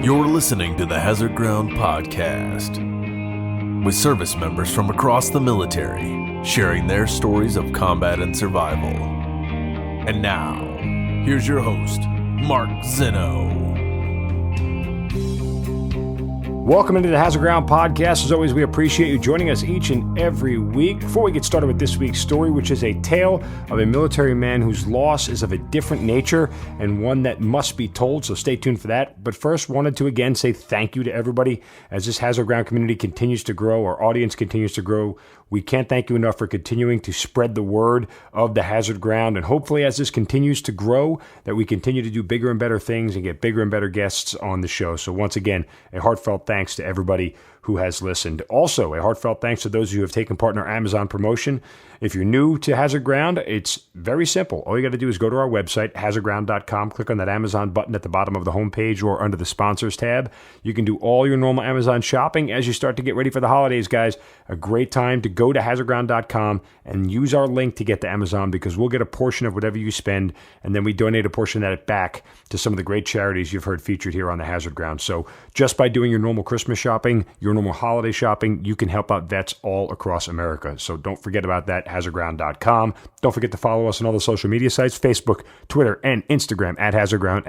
You're listening to the Hazard Ground Podcast, with service members from across the military sharing their stories of combat and survival. And now, here's your host, Mark Zeno. Welcome into the Hazard Ground Podcast. As always, we appreciate you joining us each and every week. Before we get started with this week's story, which is a tale of a military man whose loss is of a different nature and one that must be told, so stay tuned for that. But first, wanted to again say thank you to everybody as this Hazard Ground community continues to grow, our audience continues to grow. We can't thank you enough for continuing to spread the word of the Hazard Ground, and hopefully as this continues to grow, that we continue to do bigger and better things and get bigger and better guests on the show. So once again, a heartfelt thanks to everybody who has listened. Also, a heartfelt thanks to those of you who have taken part in our Amazon promotion. If you're new to Hazard Ground, it's very simple. All you got to do is go to our website, hazardground.com, click on that Amazon button at the bottom of the homepage or under the sponsors tab. You can do all your normal Amazon shopping as you start to get ready for the holidays, guys. A great time to go to hazardground.com and use our link to get to Amazon, because we'll get a portion of whatever you spend, and then we donate a portion of that back to some of the great charities you've heard featured here on the Hazard Ground. So just by doing your normal Christmas shopping, your normal holiday shopping, you can help out vets all across America. So don't forget about that, hazardground.com. Don't forget to follow us on all the social media sites, Facebook, Twitter, and Instagram at Hazard Ground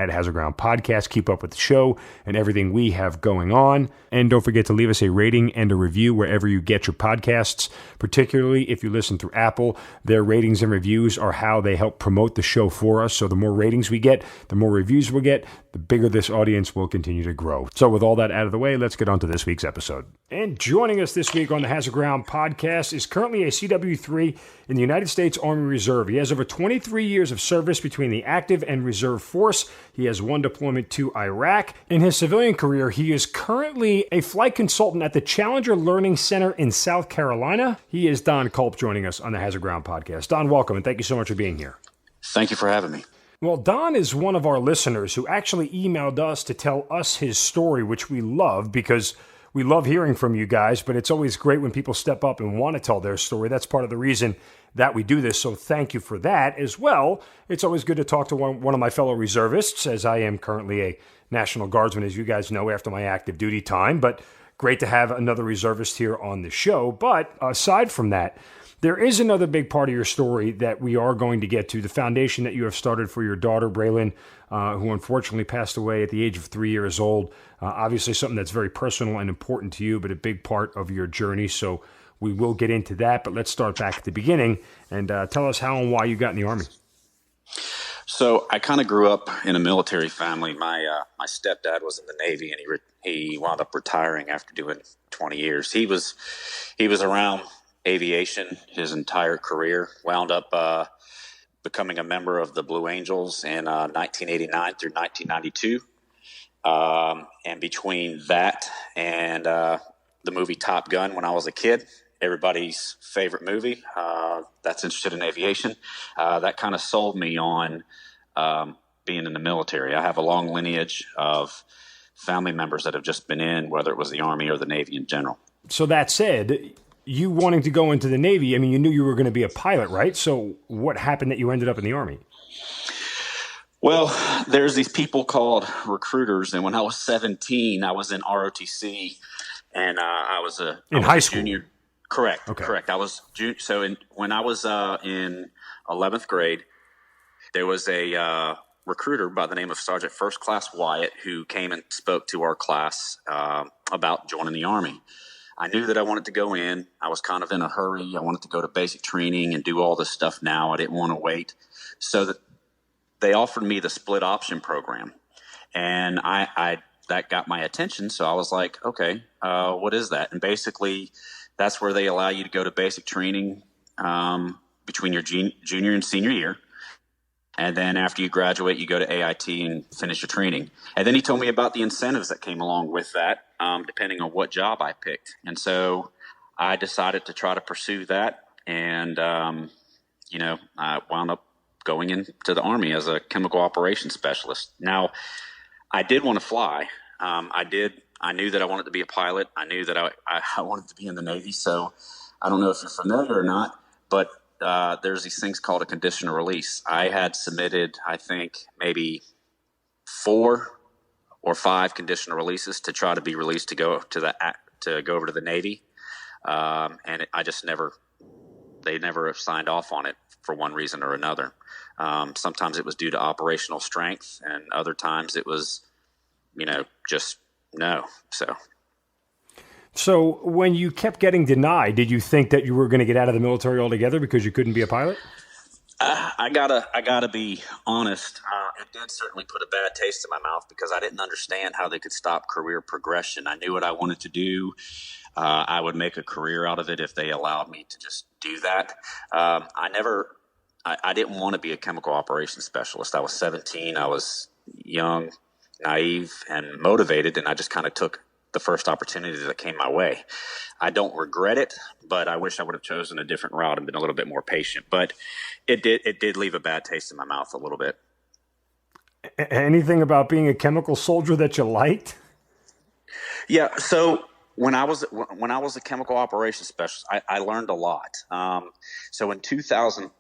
Podcast. Keep up with the show and everything we have going on. And don't forget to leave us a rating and a review wherever you get your podcasts, particularly if you listen through Apple. Their ratings and reviews are how they help promote the show for us. So the more ratings we get, the more reviews we get, the bigger this audience will continue to grow. So with all that out of the way, let's get on to this week's episode. And joining us this week on the Hazard Ground Podcast is currently a CW3 in the United States Army Reserve. He has over 23 years of service between the active and reserve force. He has one deployment to Iraq. In his civilian career, he is currently a flight consultant at the Challenger Learning Center in South Carolina. He is Don Culp joining us on the Hazard Ground Podcast. Don, welcome, and thank you so much for being here. Thank you for having me. Well, Don is one of our listeners who actually emailed us to tell us his story, which we love because we love hearing from you guys, but it's always great when people step up and want to tell their story. That's part of the reason that we do this, so thank you for that as well. It's always good to talk to one of my fellow reservists, as I am currently a National Guardsman, as you guys know, after my active duty time, but great to have another reservist here on the show. But aside from that, there is another big part of your story that we are going to get to, the foundation that you have started for your daughter, Braylon, who unfortunately passed away at the age of 3 years old. Obviously something that's very personal and important to you, but a big part of your journey. So we will get into that, but let's start back at the beginning and tell us how and why you got in the Army. So I kind of grew up in a military family. My stepdad was in the Navy, and he wound up retiring after doing 20 years. He was around aviation his entire career, wound up becoming a member of the Blue Angels in 1989 through 1992. And between that and the movie Top Gun when I was a kid, everybody's favorite movie that's interested in aviation, that kind of sold me on being in the military. I have a long lineage of family members that have just been in, whether it was the Army or the Navy in general. So that said, you wanting to go into the Navy, I mean, you knew you were going to be a pilot, right? So what happened that you ended up in the Army? Well, there's these people called recruiters, and when I was 17, I was in ROTC, and I was a high school. Junior. Correct. Okay. Correct. I was when I was in 11th grade, there was a recruiter by the name of Sergeant First Class Wyatt who came and spoke to our class about joining the Army. I knew that I wanted to go in. I was kind of in a hurry. I wanted to go to basic training and do all this stuff now. I didn't want to wait. So that they offered me the split option program, and I that got my attention. So I was like, okay, what is that? And basically, that's where they allow you to go to basic training between your junior and senior year. And then after you graduate, you go to AIT and finish your training. And then he told me about the incentives that came along with that, depending on what job I picked. And so I decided to try to pursue that. And, I wound up going into the Army as a chemical operations specialist. Now, I did want to fly. I knew that I wanted to be a pilot. I knew that I wanted to be in the Navy. So I don't know if you're familiar or not, but there's these things called a conditional release. I had submitted, I think, maybe 4 or 5 conditional releases to try to be released to go over to the Navy. I just they never signed off on it for one reason or another. Sometimes it was due to operational strength, and other times it was, just no. So when you kept getting denied, did you think that you were going to get out of the military altogether because you couldn't be a pilot? I gotta be honest. It did certainly put a bad taste in my mouth because I didn't understand how they could stop career progression. I knew what I wanted to do. I would make a career out of it if they allowed me to just do that. I didn't want to be a chemical operations specialist. I was 17. I was young, naive, and motivated, and I just kind of took the first opportunity that came my way. I don't regret it, but I wish I would have chosen a different route and been a little bit more patient. But it did leave a bad taste in my mouth a little bit. Anything about being a chemical soldier that you liked? Yeah. So when I was a chemical operations specialist, I learned a lot. So in 2000,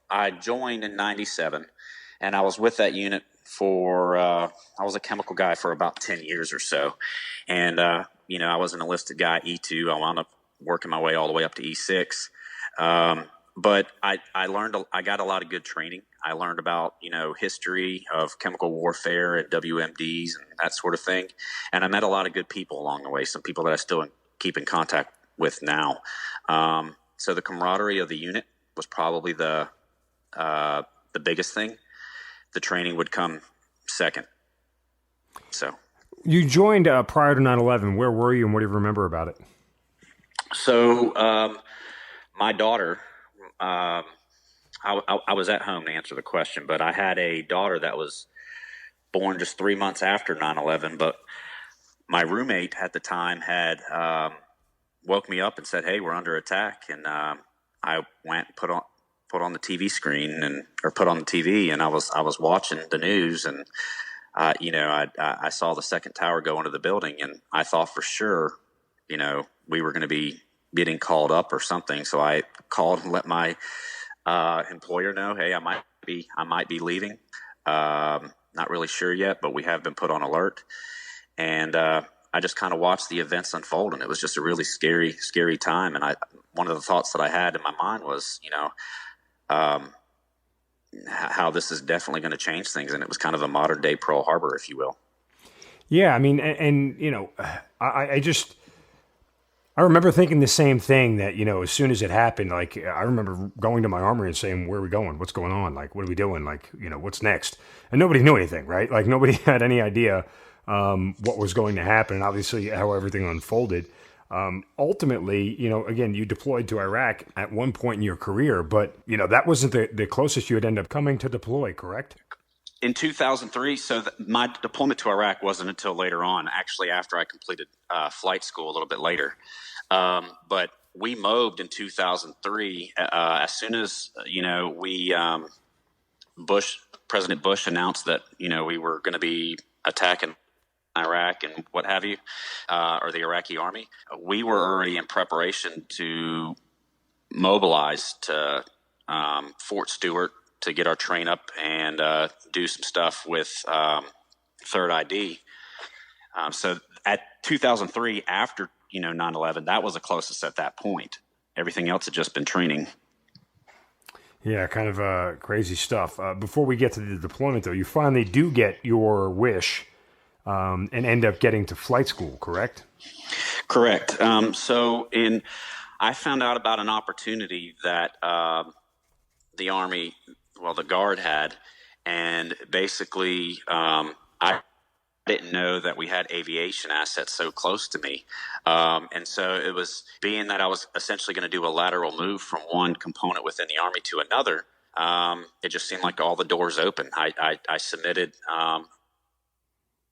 I joined in 97, and I was with that unit I was a chemical guy for about 10 years or so. And, I was an enlisted guy, E2. I wound up working my way all the way up to E6. But I got a lot of good training. I learned about, history of chemical warfare and WMDs and that sort of thing. And I met a lot of good people along the way, some people that I still keep in contact with now. So the camaraderie of the unit was probably the biggest thing. The training would come second. So you joined prior to 9/11. Where were you, and what do you remember about it? So my daughter, I was at home to answer the question, but I had a daughter that was born just 3 months after 9/11. But my roommate at the time had woke me up and said, "Hey, we're under attack," and I went and put on the TV screen put on the TV, and I was watching the news, and I saw the second tower go into the building, and I thought for sure, we were going to be getting called up or something. So I called and let my employer know, hey, I might be leaving. Not really sure yet, but we have been put on alert. And I just kind of watched the events unfold, and it was just a really scary, scary time. And one of the thoughts that I had in my mind was, how this is definitely going to change things. And it was kind of a modern day Pearl Harbor, if you will. Yeah. I mean, and I remember thinking the same thing that, as soon as it happened, like I remember going to my armory and saying, where are we going? What's going on? Like, what are we doing? Like, what's next? And nobody knew anything, right? Like nobody had any idea what was going to happen, and obviously how everything unfolded. Ultimately, again, you deployed to Iraq at one point in your career, but, that wasn't the closest you would end up coming to deploy, correct? In 2003, so my deployment to Iraq wasn't until later on, actually after I completed flight school a little bit later. But we moved in 2003 as soon as, President Bush announced that, we were going to be attacking Iraq and what have you, or the Iraqi army. We were already in preparation to mobilize to Fort Stewart to get our train up and do some stuff with Third ID. So at 2003, after 9/11, that was the closest at that point. Everything else had just been training. Yeah, kind of crazy stuff. Before we get to the deployment, though, you finally do get your wish and end up getting to flight school, correct? Correct. I found out about an opportunity that the Army, the Guard had, and basically I didn't know that we had aviation assets so close to me. And so it was, being that I was essentially going to do a lateral move from one component within the Army to another, it just seemed like all the doors open. I submitted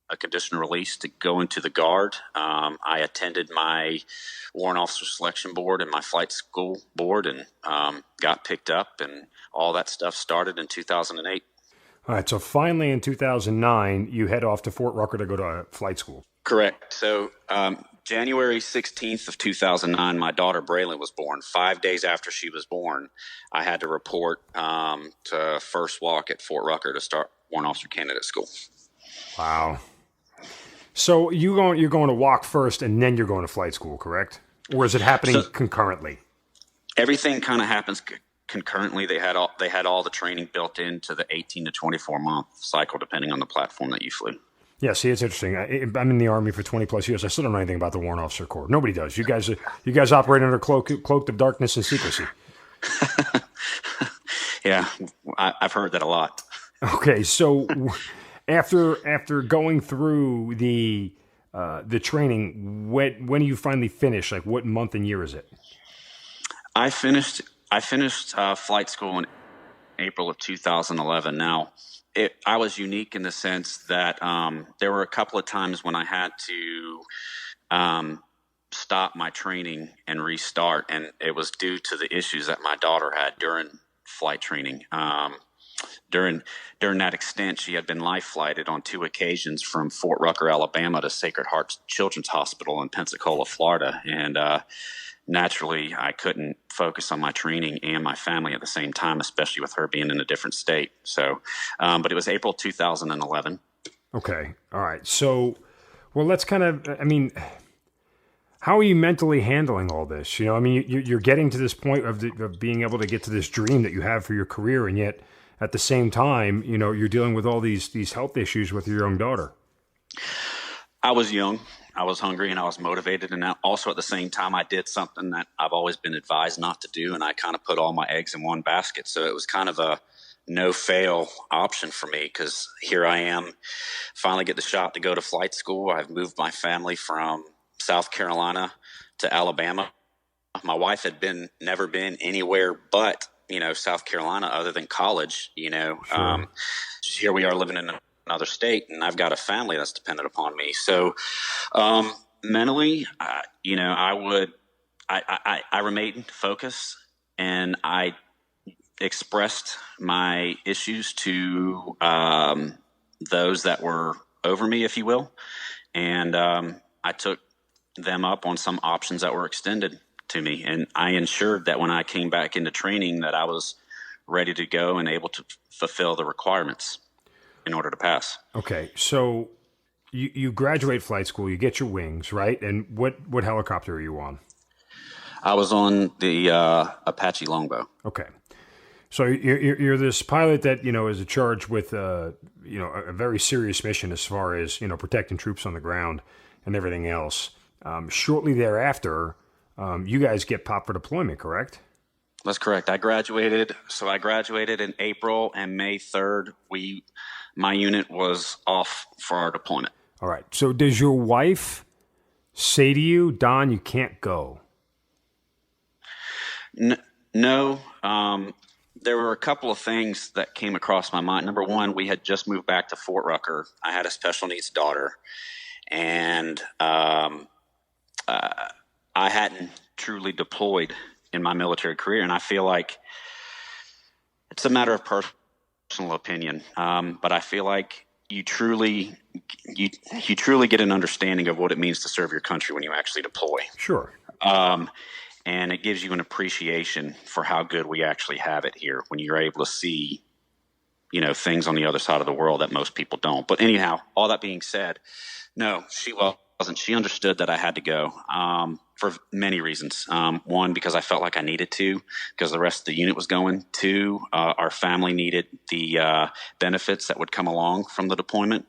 a conditional release to go into the Guard. I attended my Warrant Officer Selection Board and my flight school board, and got picked up, and all that stuff started in 2008. All right, so finally in 2009, you head off to Fort Rucker to go to flight school. Correct. So January 16th of 2009, my daughter Braylon was born. 5 days after she was born, I had to report to first walk at Fort Rucker to start Warrant Officer Candidate School. Wow. So you're going to walk first, and then you're going to flight school, correct? Or is it happening concurrently? Everything kind of happens concurrently. They had all the training built into the 18 to 24 month cycle, depending on the platform that you flew. Yeah, see, it's interesting. I'm in the Army for 20 plus years. I still don't know anything about the Warrant Officer Corps. Nobody does. You guys operate under cloaked of darkness and secrecy. Yeah, I've heard that a lot. Okay, so after going through the training, when do you finally finish? Like, what month and year is it? I finished flight school in April of 2011. Now, I was unique in the sense that there were a couple of times when I had to stop my training and restart, and it was due to the issues that my daughter had during flight training. During that extent, she had been life flighted on 2 occasions from Fort Rucker, Alabama to Sacred Heart Children's Hospital in Pensacola, Florida. And naturally, I couldn't focus on my training and my family at the same time, especially with her being in a different state. So, but it was April 2011. Okay. All right. So, well, let's kind of, how are you mentally handling all this? You're getting to this point of being able to get to this dream that you have for your career, and yet at the same time, you're dealing with all these health issues with your young daughter. I was young, I was hungry, and I was motivated. And also at the same time, I did something that I've always been advised not to do. And I kind of put all my eggs in one basket. So it was kind of a no-fail option for me, because here I am, finally get the shot to go to flight school. I've moved my family from South Carolina to Alabama. My wife had never been anywhere but South Carolina other than college. Sure. Here we are living in another state, and I've got a family that's dependent upon me. So mentally, I remained focused, and I expressed my issues to those that were over me, if you will, and I took them up on some options that were extended to me, and I ensured that when I came back into training that I was ready to go and able to fulfill the requirements in order to pass. Okay, so you graduate flight school, you get your wings, right? And what helicopter are you on? I was on the Apache Longbow. Okay, so you're this pilot that is charged with a very serious mission as far as protecting troops on the ground and everything else. Shortly thereafter, you guys get popped for deployment, correct? That's correct. I graduated in April, and May 3rd, my unit was off for our deployment. All right. So does your wife say to you, Don, you can't go? No. There were a couple of things that came across my mind. Number one, we had just moved back to Fort Rucker. I had a special needs daughter, and I hadn't truly deployed in my military career, and I feel like it's a matter of personal opinion, but I feel like you truly get an understanding of what it means to serve your country when you actually deploy. Sure. And it gives you an appreciation for how good we actually have it here when you're able to see, things on the other side of the world that most people don't. But anyhow, all that being said, no, she wasn't. She understood that I had to go for many reasons. One, because I felt like I needed to, because the rest of the unit was going. Two, our family needed the benefits that would come along from the deployment.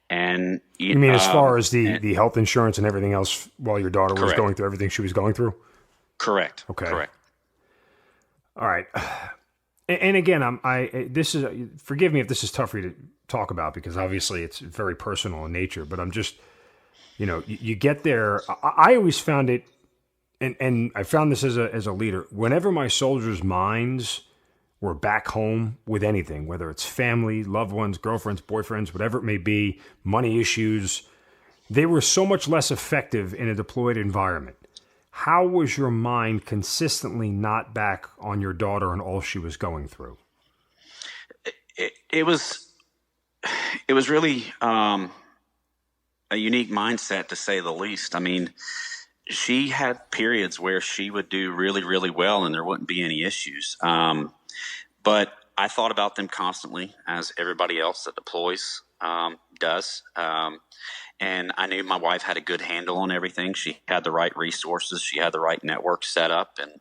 And you mean as far as the health insurance and everything else while your daughter was correct. Going through everything she was going through? Correct. Okay. Correct. All right. And again, this is, forgive me if this is tough for you to talk about, because obviously it's very personal in nature, but I'm just, you get there. I always found it, and I found this as a leader, whenever my soldiers' minds were back home with anything, whether it's family, loved ones, girlfriends, boyfriends, whatever it may be, money issues, they were so much less effective in a deployed environment. How was your mind consistently not back on your daughter and all she was going through? It was really a unique mindset, to say the least. I mean, she had periods where she would do really, really well and there wouldn't be any issues. But I thought about them constantly, as everybody else that deploys. does. And I knew my wife had a good handle on everything. She had the right resources. She had the right network set up. And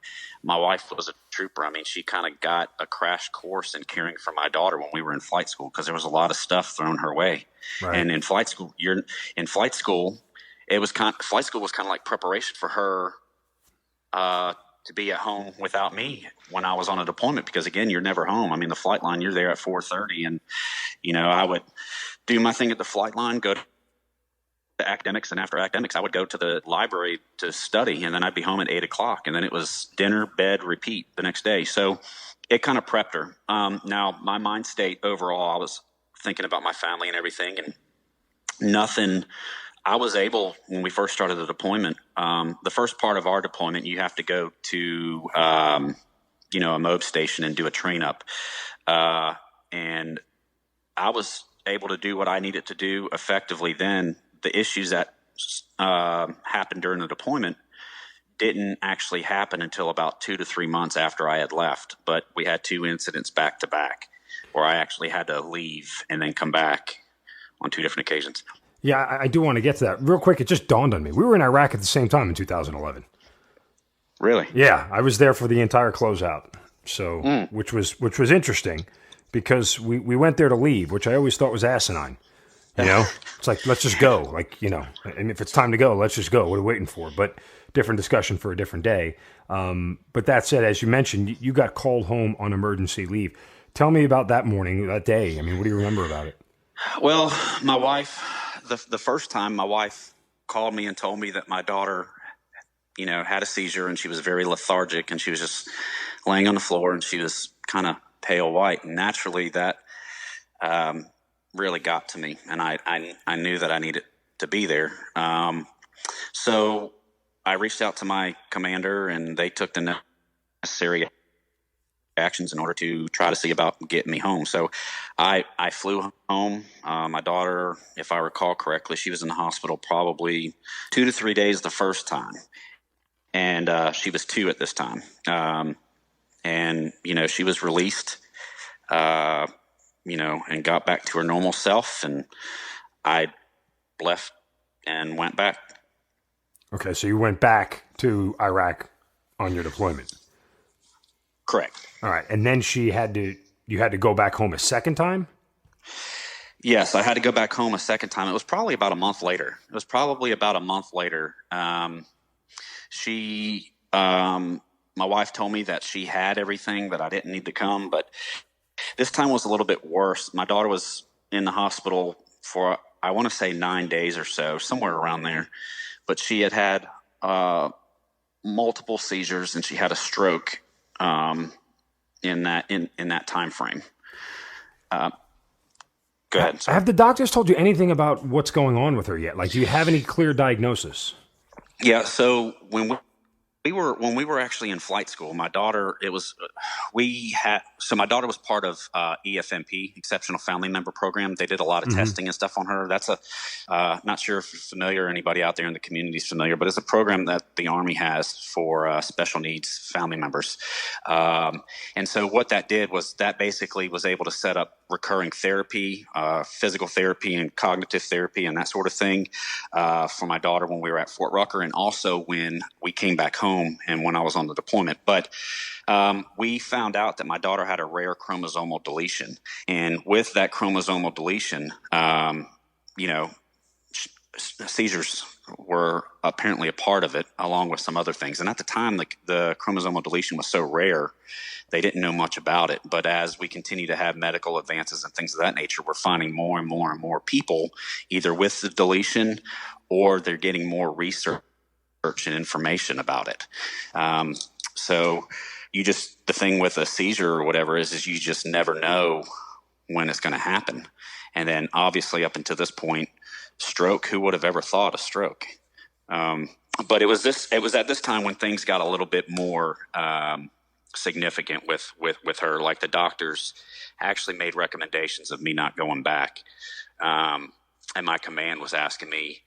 my wife was a trooper. I mean, she kind of got a crash course in caring for my daughter when we were in flight school, because there was a lot of stuff thrown her way. Right. And in flight school, flight school was kind of like preparation for her to be at home without me when I was on a deployment, because again, you're never home. I mean, the flight line, you're there at 4:30, and I would do my thing at the flight line, go to academics, and after academics, I would go to the library to study, and then I'd be home at 8:00, and then it was dinner, bed, repeat the next day. So it kind of prepped her. Now, my mind state overall, I was thinking about my family and everything, and nothing. I was able, when we first started the deployment, the first part of our deployment, you have to go to, a MOB station and do a train up. And I was able to do what I needed to do effectively then. The issues that happened during the deployment didn't actually happen until about 2 to 3 months after I had left. But we had 2 incidents back to back where I actually had to leave and then come back on 2 different occasions. Yeah, I do want to get to that. Real quick, it just dawned on me. We were in Iraq at the same time in 2011. Really? Yeah, I was there for the entire closeout. So, which was interesting, because we went there to leave, which I always thought was asinine. It's like, let's just go. And if it's time to go, let's just go. What are we waiting for? But different discussion for a different day. But that said, as you mentioned, you got called home on emergency leave. Tell me about that morning, that day. I mean, what do you remember about it? Well, my wife, the first time my wife called me and told me that my daughter, had a seizure, and she was very lethargic, and she was just laying on the floor, and she was kind of pale white. And naturally that really got to me, and I knew that I needed to be there. So I reached out to my commander, and they took the necessary actions in order to try to see about getting me home. So I flew home. My daughter, if I recall correctly, she was in the hospital probably 2 to 3 days the first time. And she was 2 at this time. And she was released, and got back to her normal self. And I left and went back. Okay, so you went back to Iraq on your deployment. Correct. All right, and then you had to go back home a second time? Yes, I had to go back home a second time. It was probably about a month later. My wife told me that she had everything, that I didn't need to come, but this time was a little bit worse. My daughter was in the hospital for, I want to say 9 days or so, somewhere around there, but she had multiple seizures, and she had a stroke in that time frame. Go ahead. Sorry. Have the doctors told you anything about what's going on with her yet? Like, do you have any clear diagnosis? Yeah. So when we were actually in flight school, my daughter, my daughter was part of EFMP, Exceptional Family Member Program. They did a lot of testing and stuff on her. That's not sure if you're familiar, or anybody out there in the community is familiar, but it's a program that the Army has for special needs family members. And so what that did was that basically was able to set up recurring therapy, physical therapy and cognitive therapy and that sort of thing for my daughter when we were at Fort Rucker, and also when we came back home and when I was on the deployment. But we found out that my daughter had a rare chromosomal deletion. And with that chromosomal deletion, seizures were apparently a part of it, along with some other things. And at the time, the chromosomal deletion was so rare, they didn't know much about it. But as we continue to have medical advances and things of that nature, we're finding more and more and more people either with the deletion, or they're getting more research and information about it. So the thing with a seizure or whatever is you just never know when it's going to happen. And then obviously up until this point, stroke, who would have ever thought a stroke? But it was at this time when things got a little bit more significant with her. Like, the doctors actually made recommendations of me not going back. And my command was asking me,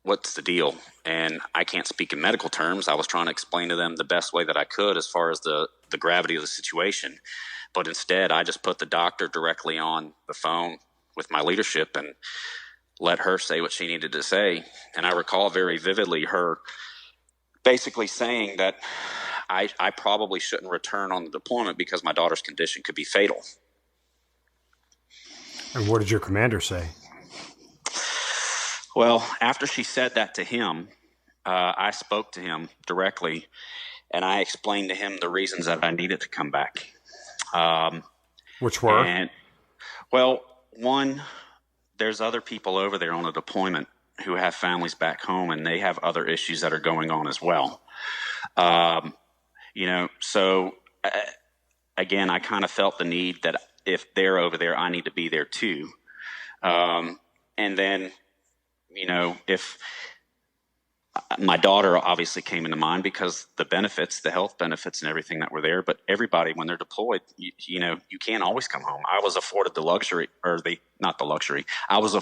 what's the deal? And I can't speak in medical terms. I was trying to explain to them the best way that I could as far as the the gravity of the situation. But instead, I just put the doctor directly on the phone with my leadership and let her say what she needed to say. And I recall very vividly her basically saying that I probably shouldn't return on the deployment because my daughter's condition could be fatal. And what did your commander say? Well, after she said that to him, I spoke to him directly, and I explained to him the reasons that I needed to come back. Which were? And, well, one, there's other people over there on a deployment who have families back home, and they have other issues that are going on as well. So again, I kind of felt the need that if they're over there, I need to be there too. And then, if my daughter obviously came into mind because the benefits, the health benefits and everything that were there, but everybody, when they're deployed, you can't always come home. I was afforded the luxury, I was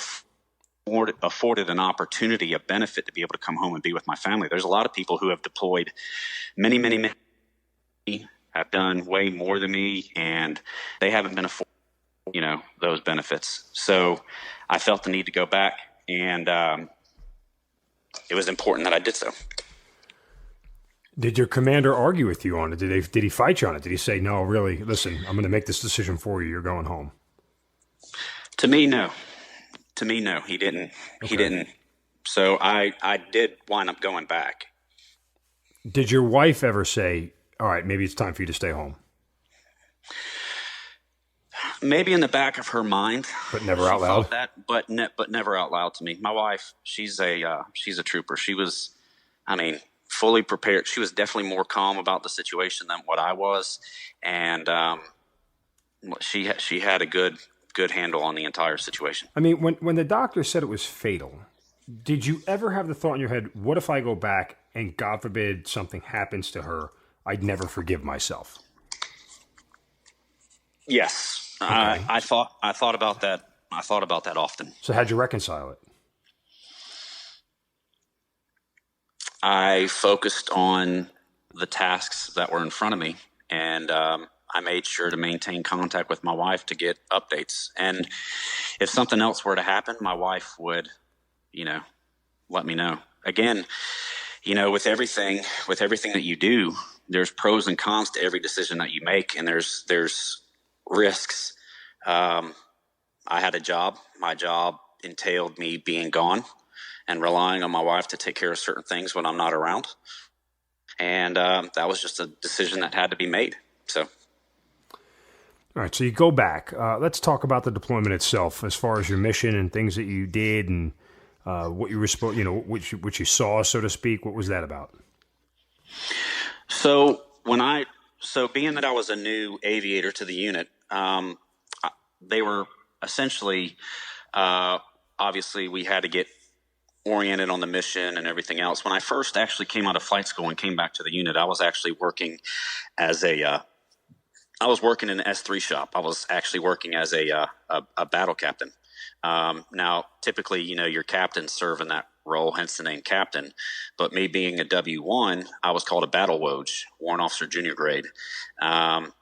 afforded an opportunity, a benefit to be able to come home and be with my family. There's a lot of people who have deployed many have done way more than me, and they haven't been afforded, those benefits. So I felt the need to go back, and it was important that I did so. Did your commander argue with you on it? Did he fight you on it? Did he say, no, really, listen, I'm going to make this decision for you. You're going home? To me, no. He didn't. Okay. He didn't. So I did wind up going back. Did your wife ever say, all right, maybe it's time for you to stay home? Maybe in the back of her mind, but never out loud. That, but never out loud to me. My wife, she's a trooper. She was, fully prepared. She was definitely more calm about the situation than what I was, and she had a good handle on the entire situation. When the doctor said it was fatal, did you ever have the thought in your head, what if I go back and God forbid something happens to her? I'd never forgive myself. Yes. Okay. I thought about that. I thought about that often. So how'd you reconcile it? I focused on the tasks that were in front of me, and I made sure to maintain contact with my wife to get updates. And if something else were to happen, my wife would, let me know. Again, with everything that you do, there's pros and cons to every decision that you make, and there's risks. I had a job. My job entailed me being gone and relying on my wife to take care of certain things when I'm not around. And that was just a decision that had to be made. So. All right, so you go back. Let's talk about the deployment itself, as far as your mission and things that you did and what you were supposed, what you saw, so to speak. What was that about? So being that I was a new aviator to the unit, they were essentially, obviously we had to get oriented on the mission and everything else. When I first actually came out of flight school and came back to the unit, I was actually working as I was working in an S3 shop. I was actually working as a battle captain. Now, typically, your captains serve in that role, hence the name captain. But me being a W1, I was called a battle woj, Warrant Officer Junior Grade. And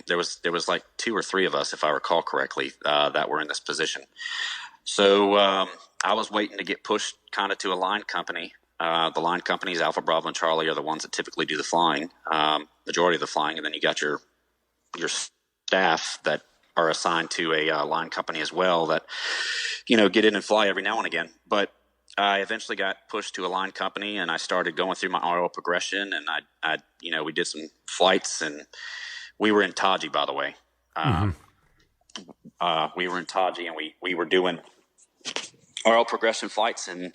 there was like 2 or 3 of us, if I recall correctly, that were in this position. So I was waiting to get pushed kind of to a line company. The line companies, Alpha, Bravo, and Charlie, are the ones that typically do the flying, majority of the flying, and then you got your staff that are assigned to a line company as well that, get in and fly every now and again. But I eventually got pushed to a line company, and I started going through my RO progression, and I we did some flights, and we were in Taji, by the way. We were in Taji, and we were doing RO progression flights and,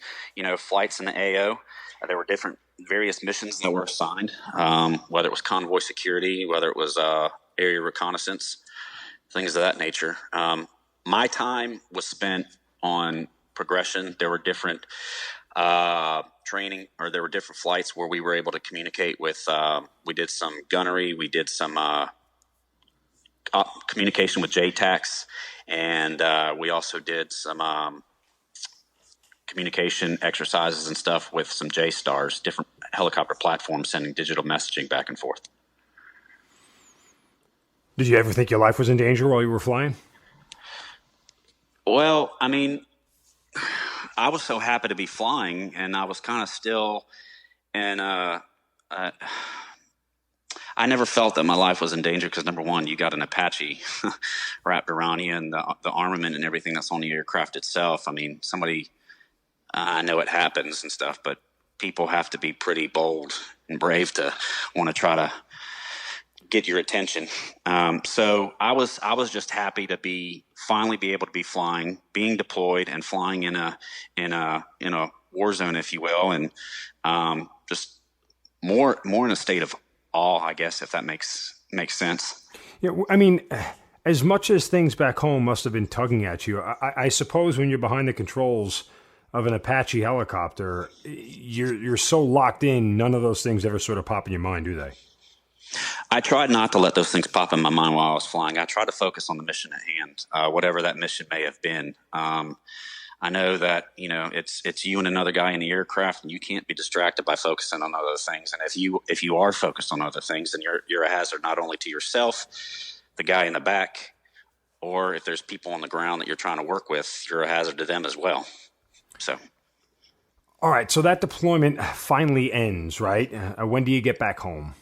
flights in the AO. There were various missions that were assigned, whether it was convoy security, whether it was area reconnaissance, things of that nature. My time was spent on progression. There were different training, or there were different flights where we were able to communicate with, we did some gunnery, we did some communication with JTACs, and we also did some communication exercises and stuff with some JSTARs, different helicopter platforms sending digital messaging back and forth. Did you ever think your life was in danger while you were flying? Well, I mean, I was so happy to be flying, and I was kind of still in I never felt that my life was in danger because, number one, you got an Apache wrapped around you, and the armament and everything that's on the aircraft itself. I mean, I know it happens and stuff, but people have to be pretty bold and brave to want to try to get your attention. So I was just happy to finally be able to be flying, being deployed, and flying in a war zone, if you will, and just more in a state of awe, I guess, if that makes sense. Yeah, I mean, as much as things back home must have been tugging at you, I suppose when you're behind the controls of an Apache helicopter, you're so locked in, none of those things ever sort of pop in your mind, do they? I tried not to let those things pop in my mind while I was flying. I tried to focus on the mission at hand, whatever that mission may have been. I know that, it's you and another guy in the aircraft, and you can't be distracted by focusing on other things. And if you are focused on other things, then you're a hazard not only to yourself, the guy in the back, or if there's people on the ground that you're trying to work with, you're a hazard to them as well. So. All right. So that deployment finally ends, right? When do you get back home?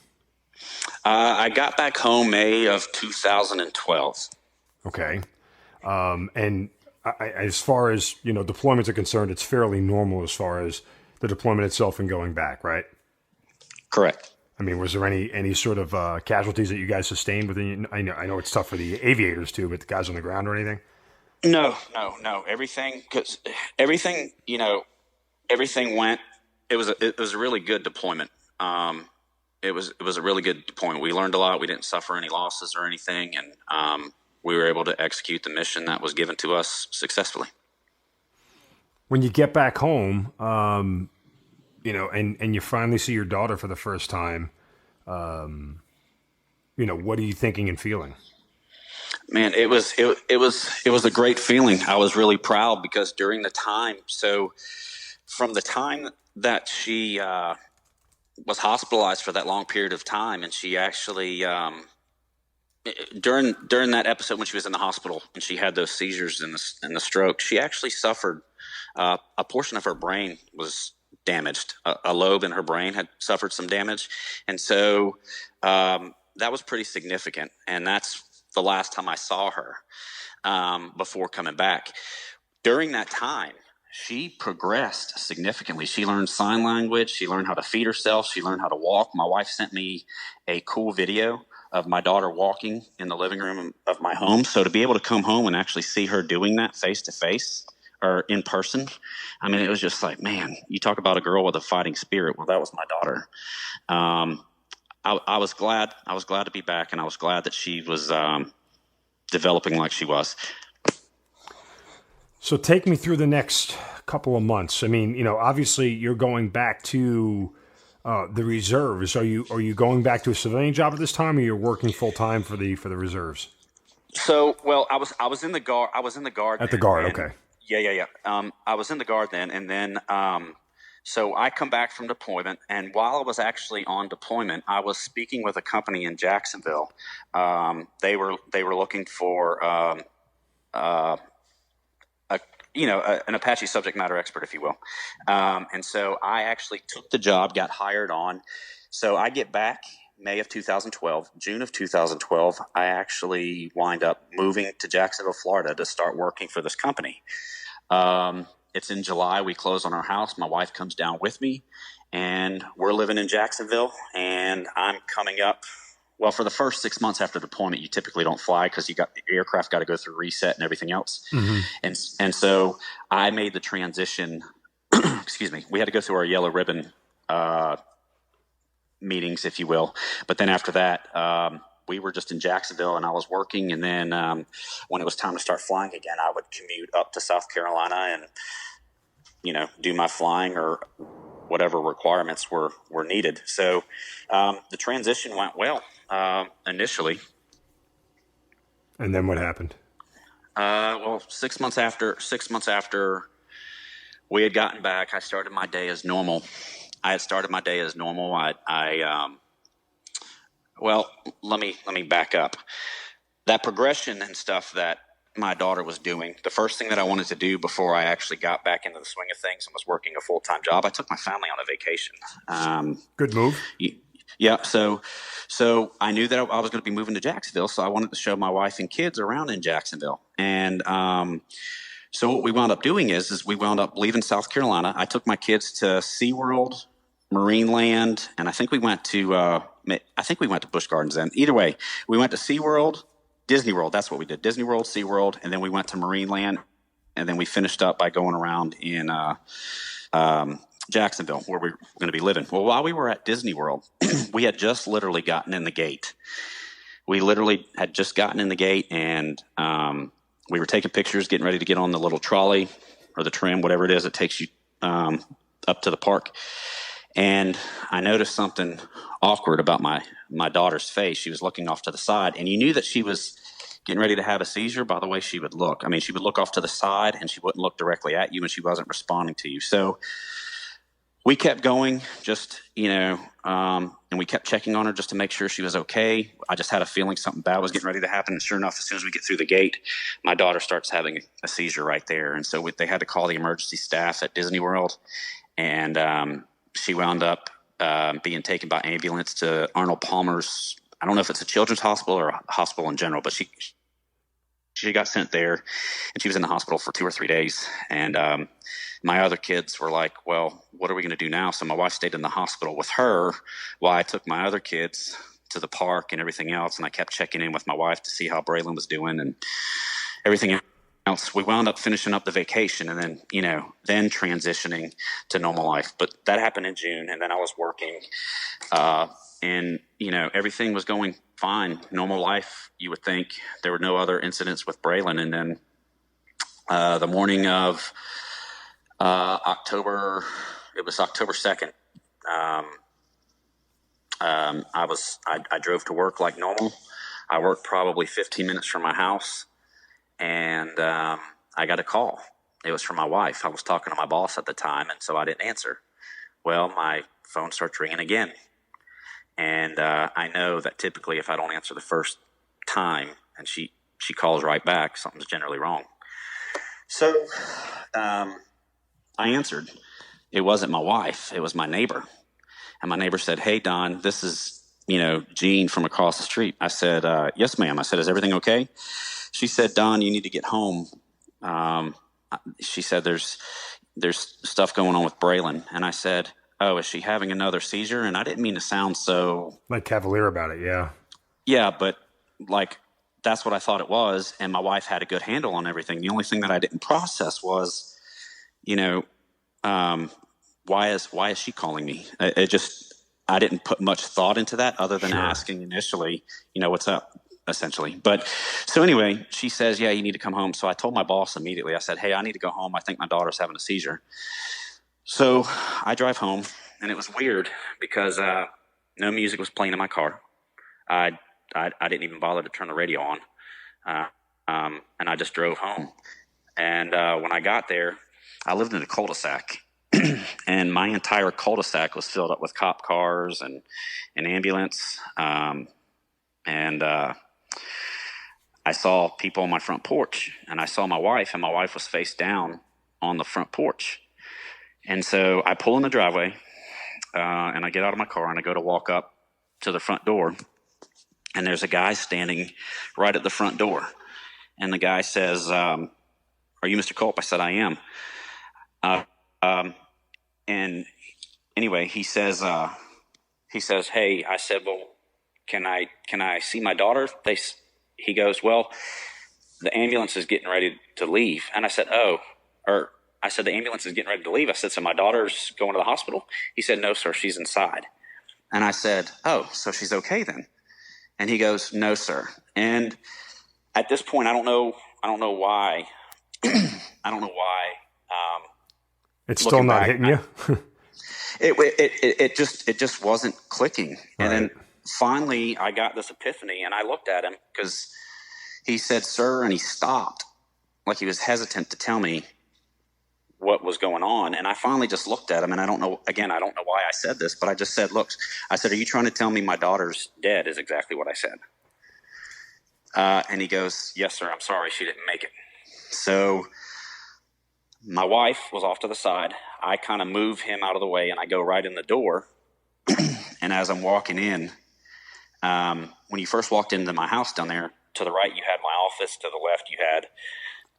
I got back home May of 2012. Okay. And as far as, deployments are concerned, it's fairly normal as far as the deployment itself and going back, right? Correct. I mean, was there any sort of casualties that you guys sustained within? I know it's tough for the aviators too, but the guys on the ground or anything? No. Everything went. It was a really good deployment. It was a really good deployment. We learned a lot. We didn't suffer any losses or anything, and we were able to execute the mission that was given to us successfully. When you get back home, and you finally see your daughter for the first time, what are you thinking and feeling? Man, it was a great feeling. I was really proud because during the time, so from the time that she was hospitalized for that long period of time, and she actually during that episode when she was in the hospital and she had those seizures and the stroke, she actually suffered a portion of her brain was damaged. A lobe in her brain had suffered some damage, and so that was pretty significant. And that's the last time I saw her before coming back. During that time, she progressed significantly. She learned sign language. She learned how to feed herself. She learned how to walk. My wife sent me a cool video of my daughter walking in the living room of my home. So to be able to come home and actually see her doing that face to face or in person, I mean, it was just like, man, you talk about a girl with a fighting spirit. Well, that was my daughter. I was glad to be back, and I was glad that she was developing like she was. So take me through the next couple of months. I mean, obviously you're going back to the reserves. Are you going back to a civilian job at this time, or you're working full time for the reserves? So, well, I was in the guard. At the guard, okay. Yeah. I was in the guard then, and then so I come back from deployment, and while I was actually on deployment, I was speaking with a company in Jacksonville. They were looking for an Apache subject matter expert, if you will. And so I actually took the job, got hired on. So I get back May of 2012, June of 2012, I actually wind up moving to Jacksonville, Florida to start working for this company. It's in July. We close on our house. My wife comes down with me, and we're living in Jacksonville, and I'm coming up. Well, for the first 6 months after deployment, you typically don't fly because the aircraft got to go through reset and everything else. Mm-hmm. And so I made the transition. Excuse me. We had to go through our yellow ribbon meetings, if you will. But then after that, we were just in Jacksonville, and I was working. And then when it was time to start flying again, I would commute up to South Carolina and, do my flying or whatever requirements were needed. So the transition went well initially. And then what happened? Well, 6 months after we had gotten back, I started my day as normal. Well, let me back up. that progression and stuff that my daughter was doing, the first thing that I wanted to do before I actually got back into the swing of things and was working a full-time job, I took my family on a vacation. Good move. Yeah. So I knew that I was going to be moving to Jacksonville. So I wanted to show my wife and kids around in Jacksonville. And, so what we wound up doing is we wound up leaving South Carolina. I took my kids to SeaWorld, Marineland, and I think we went to Busch Gardens then. Either way, we went to SeaWorld, Disney World. That's what we did. Disney World, SeaWorld, and then we went to Marineland, and then we finished up by going around in Jacksonville, where we were going to be living. Well, while we were at Disney World, we had just literally gotten in the gate. We literally had just gotten in the gate, and we were taking pictures, getting ready to get on the little trolley or the tram, whatever it is that takes you up to the park. And I noticed something awkward about my daughter's face. She was looking off to the side, and you knew that she was getting ready to have a seizure by the way she would look. I mean, she would look off to the side, and she wouldn't look directly at you, and she wasn't responding to you. So we kept going, just, and we kept checking on her just to make sure she was okay. I just had a feeling something bad was getting ready to happen. And sure enough, as soon as we get through the gate, my daughter starts having a seizure right there. And so they had to call the emergency staff at Disney World. And she wound up being taken by ambulance to Arnold Palmer's. I don't know if it's a children's hospital or a hospital in general, but she got sent there, and she was in the hospital for 2 or 3 days. And my other kids were like, well, what are we going to do now? So my wife stayed in the hospital with her while I took my other kids to the park and everything else. And I kept checking in with my wife to see how Braylon was doing and everything else. We wound up finishing up the vacation and then, then transitioning to normal life. But that happened in June, and then I was working and, everything was going fine. Normal life, you would think. There were no other incidents with Braylon. And then the morning of October 2nd, I drove to work like normal. I worked probably 15 minutes from my house, and I got a call. It was from my wife. I was talking to my boss at the time, and so I didn't answer. Well, my phone starts ringing again. And I know that typically if I don't answer the first time and she calls right back, something's generally wrong. So I answered. It wasn't my wife. It was my neighbor. And my neighbor said, "Hey, Don, this is, Jean from across the street." I said, "Yes, ma'am." I said, "Is everything okay?" She said, "Don, you need to get home." She said, there's stuff going on with Braylon. And I said, "Oh, is she having another seizure?" And I didn't mean to sound so like cavalier about it. Yeah. Yeah. But that's what I thought it was. And my wife had a good handle on everything. The only thing that I didn't process was, why is she calling me? I didn't put much thought into that other than asking initially, what's up, essentially. But so anyway, she says, "Yeah, you need to come home." So I told my boss immediately. I said, "Hey, I need to go home. I think my daughter's having a seizure." So I drive home, and it was weird because no music was playing in my car. I didn't even bother to turn the radio on, and I just drove home. And when I got there, I lived in a cul-de-sac, and my entire cul-de-sac was filled up with cop cars and an ambulance. And I saw people on my front porch, and I saw my wife, and my wife was face down on the front porch. And so I pull in the driveway, and I get out of my car, and I go to walk up to the front door, and there's a guy standing right at the front door. And the guy says, "Are you Mr. Culp?" I said, "I am." And anyway, he says, "Hey," I said, "Well, can I see my daughter?" He goes, "Well, the ambulance is getting ready to leave." And I said, I said, "The ambulance is getting ready to leave." I said, "So my daughter's going to the hospital?" He said, "No, sir, she's inside." And I said, "Oh, so she's okay then?" And he goes, "No, sir." And at this point, I don't know why. I don't know why. It's still not hitting you. It just wasn't clicking. Right. And then finally, I got this epiphany, and I looked at him because he said, "Sir," and he stopped, like he was hesitant to tell me what was going on. And I finally just looked at him, and I don't know why I said this, but I just said, "Look," I said, "Are you trying to tell me my daughter's dead?" Is exactly what I said. And he goes, "Yes, sir. I'm sorry she didn't make it." So my wife was off to the side. I kind of move him out of the way, and I go right in the door. And as I'm walking in, when you first walked into my house down there, to the right you had my office, to the left you had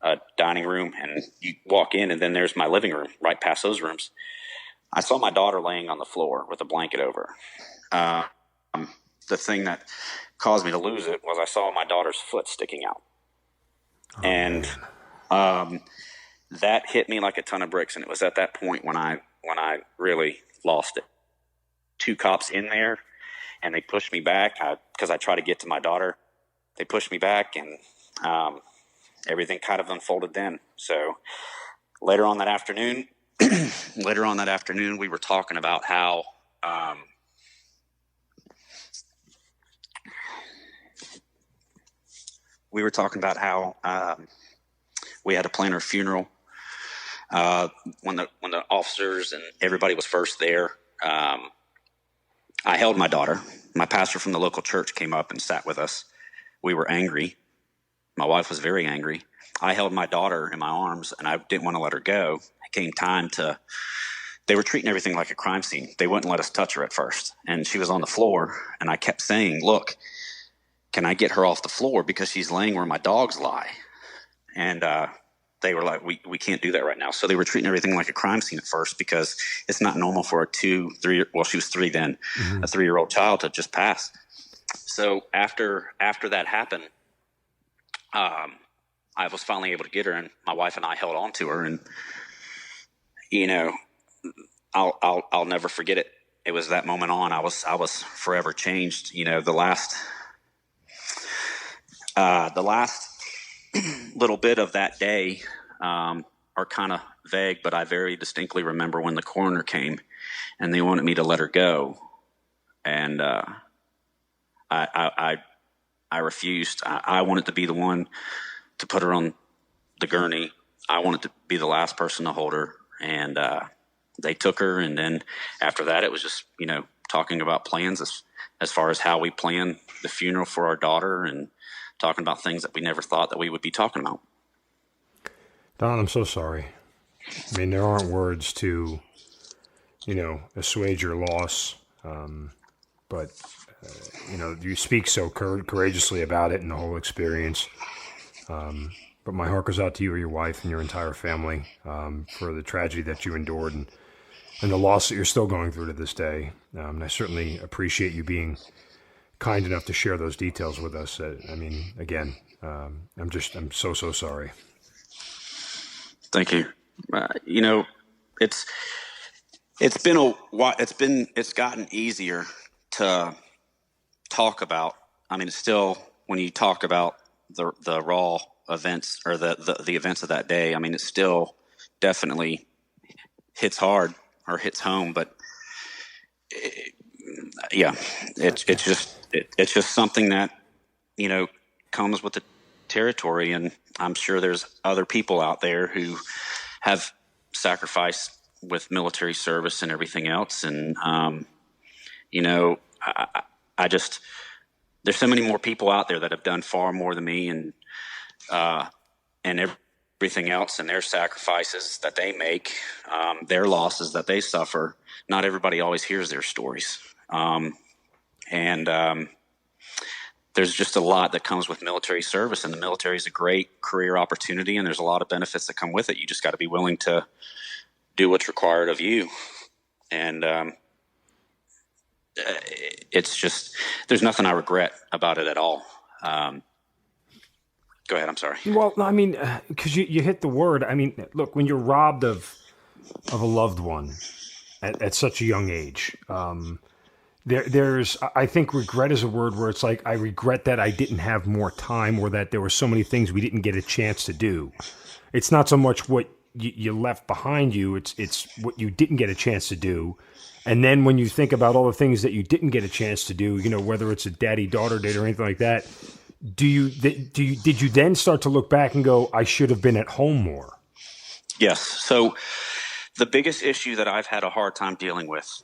a dining room, and you walk in, and then there's my living room right past those rooms. I saw my daughter laying on the floor with a blanket over her. The thing that caused me to lose it was I saw my daughter's foot sticking out. Oh, and that hit me like a ton of bricks, and it was at that point when I really lost it. 2 cops in there, and they pushed me back because I tried to get to my daughter. They pushed me back, and everything kind of unfolded then. So later on that afternoon, we were talking about how we had to plan her funeral. When the officers and everybody was first there, I held my daughter. My pastor from the local church came up and sat with us. We were angry. My wife was very angry. I held my daughter in my arms, and I didn't want to let her go. It came time they were treating everything like a crime scene. They wouldn't let us touch her at first. And she was on the floor, and I kept saying, "Look, can I get her off the floor? Because she's laying where my dogs lie." And they were like, we can't do that right now. So they were treating everything like a crime scene at first, because it's not normal for a 2, 3, well, she was 3 then, a 3-year-old child to just pass. So after that happened, I was finally able to get her, and my wife and I held on to her. And, I'll never forget it. It was that moment on, I was forever changed. The last little bit of that day are kind of vague, but I very distinctly remember when the coroner came and they wanted me to let her go. And I refused. I wanted to be the one to put her on the gurney. I wanted to be the last person to hold her. And they took her. And then after that, it was just, talking about plans as far as how we plan the funeral for our daughter, and talking about things that we never thought that we would be talking about. Don, I'm so sorry. I mean, there aren't words to, assuage your loss. But you speak so courageously about it and the whole experience. But my heart goes out to you or your wife and your entire family for the tragedy that you endured and the loss that you're still going through to this day. And I certainly appreciate you being kind enough to share those details with us. Again, I'm so sorry. Thank you. It's gotten easier to talk about. It's still, when you talk about the raw events or the events of that day, it still definitely hits hard or hits home, but it's just something that, comes with the territory. And I'm sure there's other people out there who have sacrificed with military service and everything else. And, there's so many more people out there that have done far more than me, and everything else, and their sacrifices that they make, their losses that they suffer. Not everybody always hears their stories. There's just a lot that comes with military service, and the military is a great career opportunity, and there's a lot of benefits that come with it. You just got to be willing to do what's required of you. And it's just, there's nothing I regret about it at all. Go ahead. I'm sorry. Well, because you hit the word. Look, when you're robbed of a loved one at such a young age, there's, I think regret is a word where it's like, I regret that I didn't have more time, or that there were so many things we didn't get a chance to do. It's not so much what you left behind you. It's what you didn't get a chance to do. And then when you think about all the things that you didn't get a chance to do, whether it's a daddy-daughter date or anything like that, did you then start to look back and go, I should have been at home more? Yes. So the biggest issue that I've had a hard time dealing with,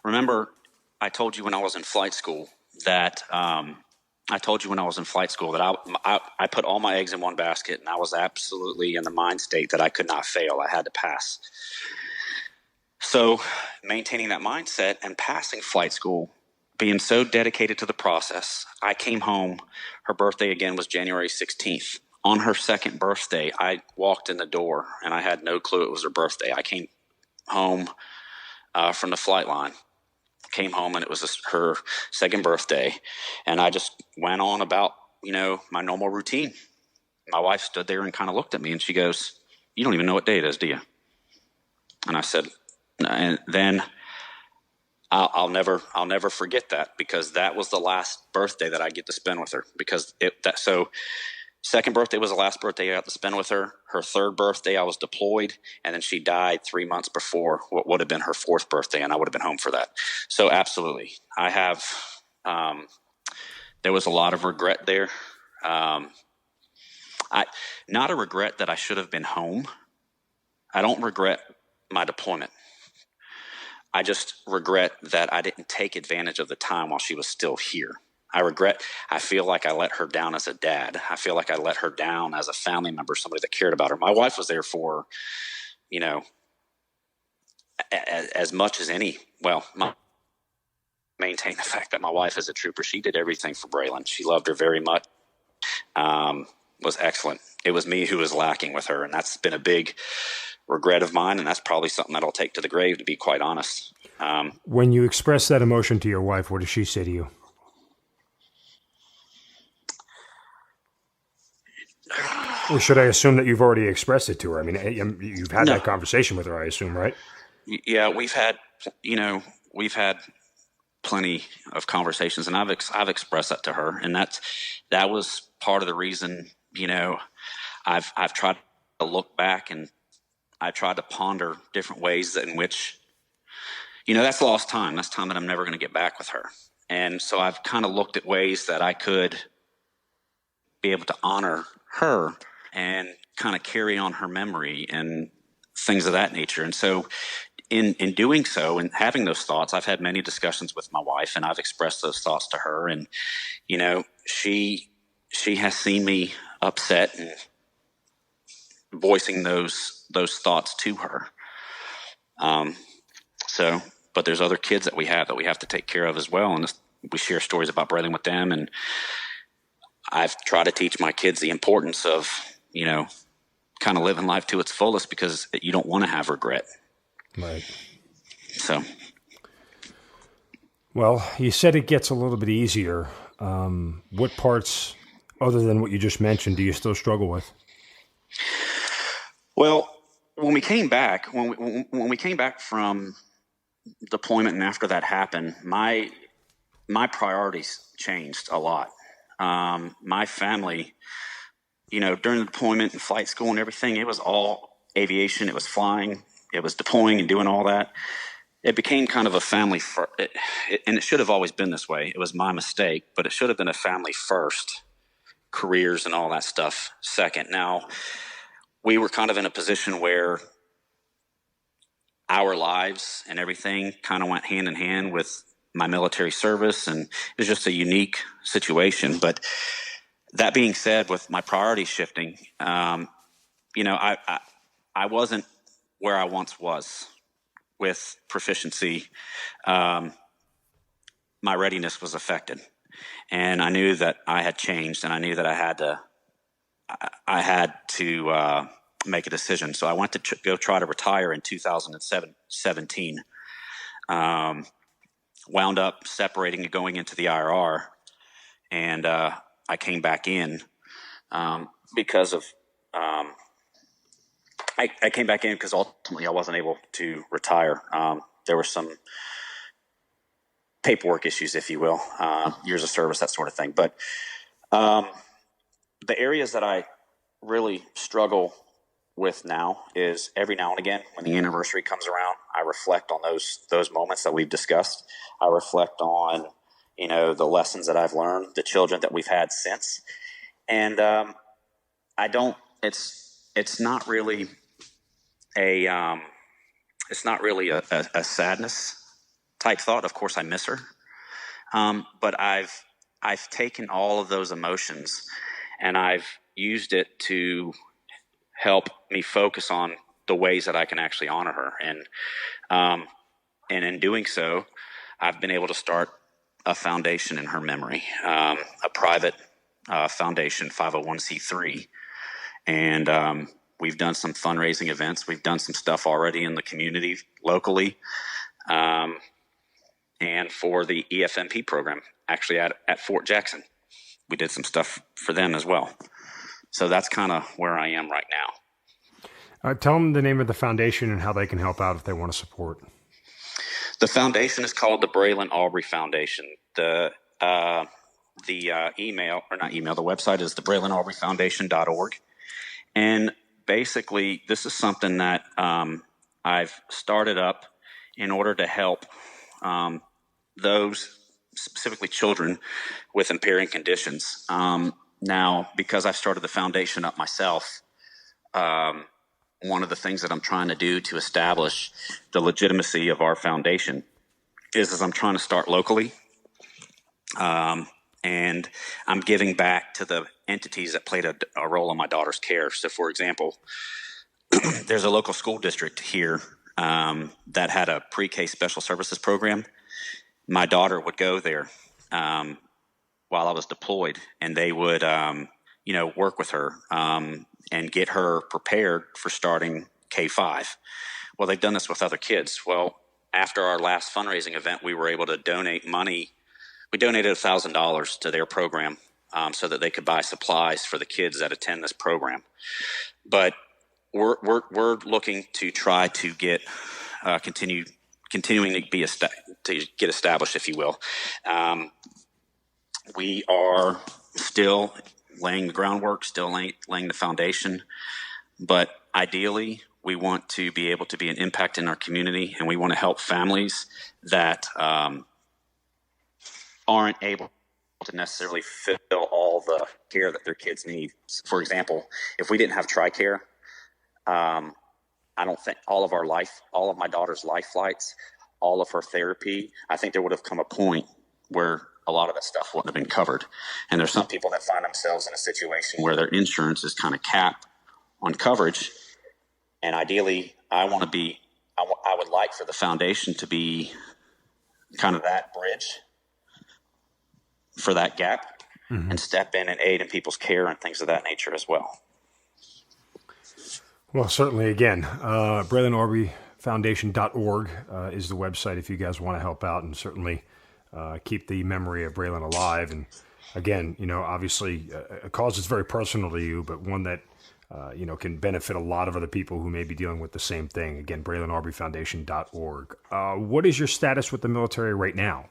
remember I told you when I was in flight school that I told you when I was in flight school that I put all my eggs in one basket, and I was absolutely in the mind state that I could not fail. I had to pass. So maintaining that mindset and passing flight school, being so dedicated to the process, I came home. Her birthday again was January 16th. On her second birthday, I walked in the door, and I had no clue it was her birthday. I came home from the flight line, came home, and it was her second birthday, and I just went on about, my normal routine. My wife stood there and kind of looked at me, and she goes, "You don't even know what day it is, do you?" And I said, and then I'll never forget that, because that was the last birthday that I get to spend with her, because second birthday was the last birthday I got to spend with her. Her third birthday, I was deployed, and then she died 3 months before what would have been her fourth birthday, and I would have been home for that. So absolutely, I have. There was a lot of regret there. Not a regret that I should have been home. I don't regret my deployment. I just regret that I didn't take advantage of the time while she was still here. I feel like I let her down as a dad. I feel like I let her down as a family member, somebody that cared about her. My wife was there for, as much as any. Well, maintain the fact that my wife is a trooper. She did everything for Braylon. She loved her very much. Was excellent. It was me who was lacking with her, and that's been a big regret of mine, and that's probably something that I'll take to the grave, to be quite honest. When you express that emotion to your wife, what does she say to you? Or should I assume that you've already expressed it to her? I mean, you've had that conversation with her, I assume, right? Yeah, we've had plenty of conversations, and I've expressed that to her, and that was part of the reason. I've tried to look back, and I tried to ponder different ways in which, that's lost time. That's time that I'm never going to get back with her. And so I've kind of looked at ways that I could be able to honor her and kind of carry on her memory and things of that nature. And so in doing so and having those thoughts, I've had many discussions with my wife, and I've expressed those thoughts to her. And, she has seen me upset and voicing those thoughts to her. But there's other kids that we have to take care of as well. And we share stories about Braylon with them. And I've tried to teach my kids the importance of, kind of living life to its fullest, because you don't want to have regret. Right. So. Well, you said it gets a little bit easier. What parts, other than what you just mentioned, do you still struggle with? Well, when we came back from deployment, and after that happened, my priorities changed a lot. My family, during the deployment and flight school and everything, it was all aviation. It was flying. It was deploying and doing all that. It became kind of a family and it should have always been this way. It was my mistake, but it should have been a family first, careers and all that stuff second. Now, we were kind of in a position where our lives and everything kind of went hand in hand with my military service, and it was just a unique situation. But that being said, with my priorities shifting, I wasn't where I once was with proficiency. My readiness was affected, and I knew that I had changed, and I knew that I had to make a decision. So I went to go try to retire in 2017. Wound up separating and going into the IRR, and I came back in because of I came back in because ultimately I wasn't able to retire. There were some paperwork issues, if you will, years of service, that sort of thing. But the areas that I really struggle with now is every now and again when the anniversary comes around, I reflect on those moments that we've discussed. I reflect on the lessons that I've learned, the children that we've had since, and it's not really a sadness type thought. Of course, I miss her, but I've I've taken all of those emotions and I've used it to help me focus on the ways that I can actually honor her. And in doing so, I've been able to start a foundation in her memory, a private foundation, 501c3. And we've done some fundraising events. We've done some stuff already in the community locally. And for the EFMP program, actually at Fort Jackson, we did some stuff for them as well. So that's kind of where I am right now. Tell them the name of the foundation and how they can help out if they want to support. The foundation is called the Braylon Aubrey Foundation. The website is the BraylonAubreyFoundation.org. And basically, this is something that I've started up in order to help those, specifically children, with impairing conditions. Now, because I've started the foundation up myself, one of the things that I'm trying to do to establish the legitimacy of our foundation is I'm trying to start locally. And I'm giving back to the entities that played a role in my daughter's care. So, for example, there's a local school district here that had a pre-K special services program. My daughter would go there while I was deployed, and they would, work with her and get her prepared for starting K-5. Well, they've done this with other kids. Well, after our last fundraising event, we were able to donate money. We donated $1,000 to their program so that they could buy supplies for the kids that attend this program. But we're looking to try to get continuing to get established, if you will. We are still laying the groundwork, still laying the foundation, but ideally we want to be able to be an impact in our community, and we want to help families that aren't able to necessarily fill all the care that their kids need. For example, if we didn't have TRICARE, I don't think all of my daughter's life flights, all of her therapy, I think there would have come a point where a lot of that stuff wouldn't have been covered. And there's some people that find themselves in a situation where their insurance is kind of capped on coverage. And ideally, I would like for the foundation to be kind of that bridge for that gap, and step in and aid in people's care and things of that nature as well. Well, certainly, again, BraylonAubreyFoundation.org is the website if you guys want to help out, and certainly keep the memory of Braylon alive. And again, obviously a cause that's very personal to you, but one that, can benefit a lot of other people who may be dealing with the same thing. Again, BraylonAubreyFoundation.org. What is your status with the military right now?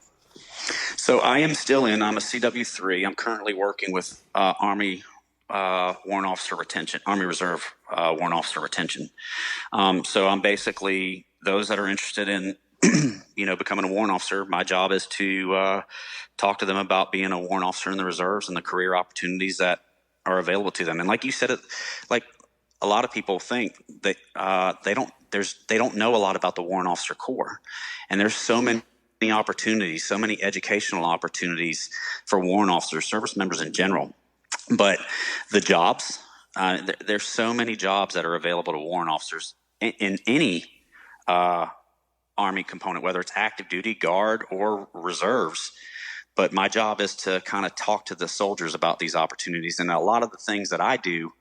So I'm a CW3. I'm currently working with Army Warrant Officer Retention, Army Reserve Warrant Officer Retention. So I'm basically, those that are interested in, becoming a warrant officer, my job is to talk to them about being a warrant officer in the reserves and the career opportunities that are available to them. And like you said, like a lot of people think that they don't know a lot about the Warrant Officer Corps, and there's so many opportunities, so many educational opportunities for warrant officers, service members in general. But the jobs, there's so many jobs that are available to warrant officers in any Army component, whether it's active duty, guard, or reserves. But my job is to kind of talk to the soldiers about these opportunities. And a lot of the things that I do,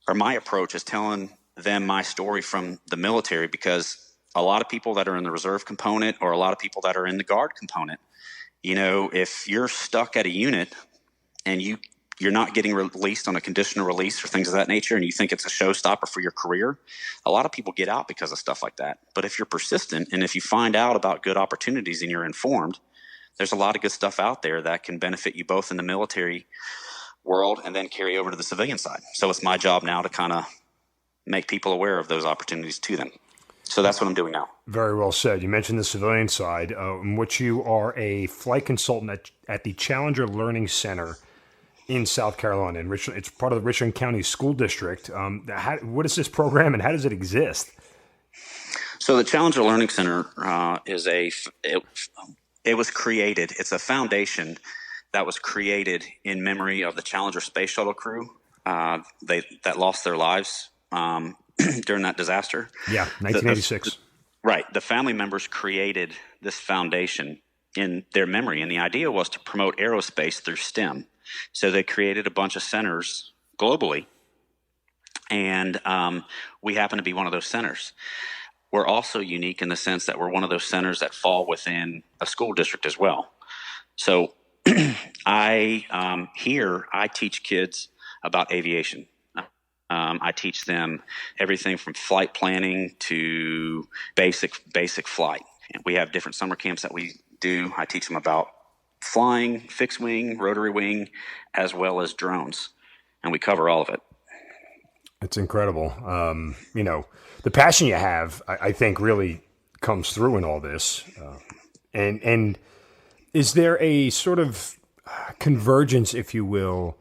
or my approach, is telling them my story from the military, because a lot of people that are in the reserve component, or a lot of people that are in the guard component, if you're stuck at a unit and you're not getting released on a conditional release or things of that nature, and you think it's a showstopper for your career, a lot of people get out because of stuff like that. But if you're persistent, and if you find out about good opportunities and you're informed, there's a lot of good stuff out there that can benefit you both in the military world and then carry over to the civilian side. So it's my job now to kind of make people aware of those opportunities to them. So that's what I'm doing now. Very well said. You mentioned the civilian side, in which you are a flight consultant at the Challenger Learning Center in South Carolina. In Richland, it's part of the Richland County School District. What is this program, and how does it exist? So the Challenger Learning Center it was created. It's a foundation that was created in memory of the Challenger space shuttle crew that lost their lives during that disaster. Yeah, 1986. Right. The family members created this foundation in their memory, and the idea was to promote aerospace through STEM. So they created a bunch of centers globally, and we happen to be one of those centers. We're also unique in the sense that we're one of those centers that fall within a school district as well. So I teach kids about aviation. I teach them everything from flight planning to basic flight. And we have different summer camps that we do. I teach them about flying, fixed wing, rotary wing, as well as drones. And we cover all of it. It's incredible. The passion you have, I think, really comes through in all this. And is there a sort of convergence, if you will,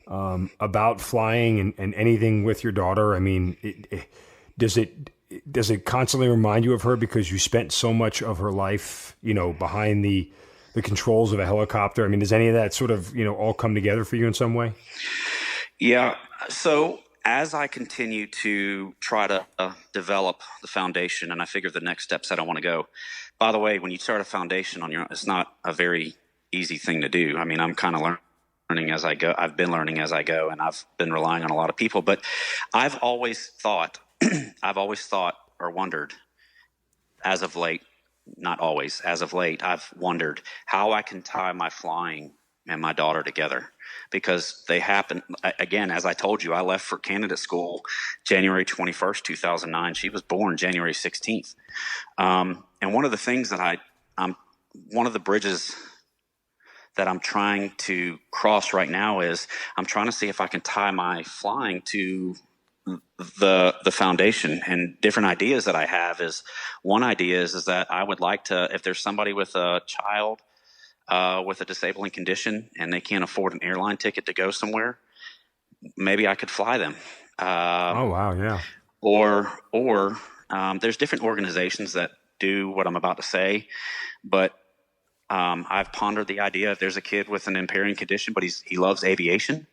about flying and anything with your daughter? I mean, does it constantly remind you of her because you spent so much of her life, behind the controls of a helicopter? I mean, does any of that sort of, all come together for you in some way? Yeah. So as I continue to try to develop the foundation, and I figure the next steps that I want to go. By the way, when you start a foundation on your own, it's not a very easy thing to do. I mean, I'm kind of learning as I go. I've been learning as I go, and I've been relying on a lot of people. But I've always thought or wondered, as of late, not always, as of late, I've wondered how I can tie my flying and my daughter together, because they happen. Again, as I told you, I left for candidate school January 21st, 2009. She was born January 16th. And one of the things that one of the bridges that I'm trying to cross right now is I'm trying to see if I can tie my flying to the foundation. And different ideas that I have is, one idea is that I would like to, if there's somebody with a child with a disabling condition and they can't afford an airline ticket to go somewhere, maybe I could fly them. Oh, wow. Yeah. Or there's different organizations that do what I'm about to say, but I've pondered the idea, if there's a kid with an impairing condition, but he loves aviation,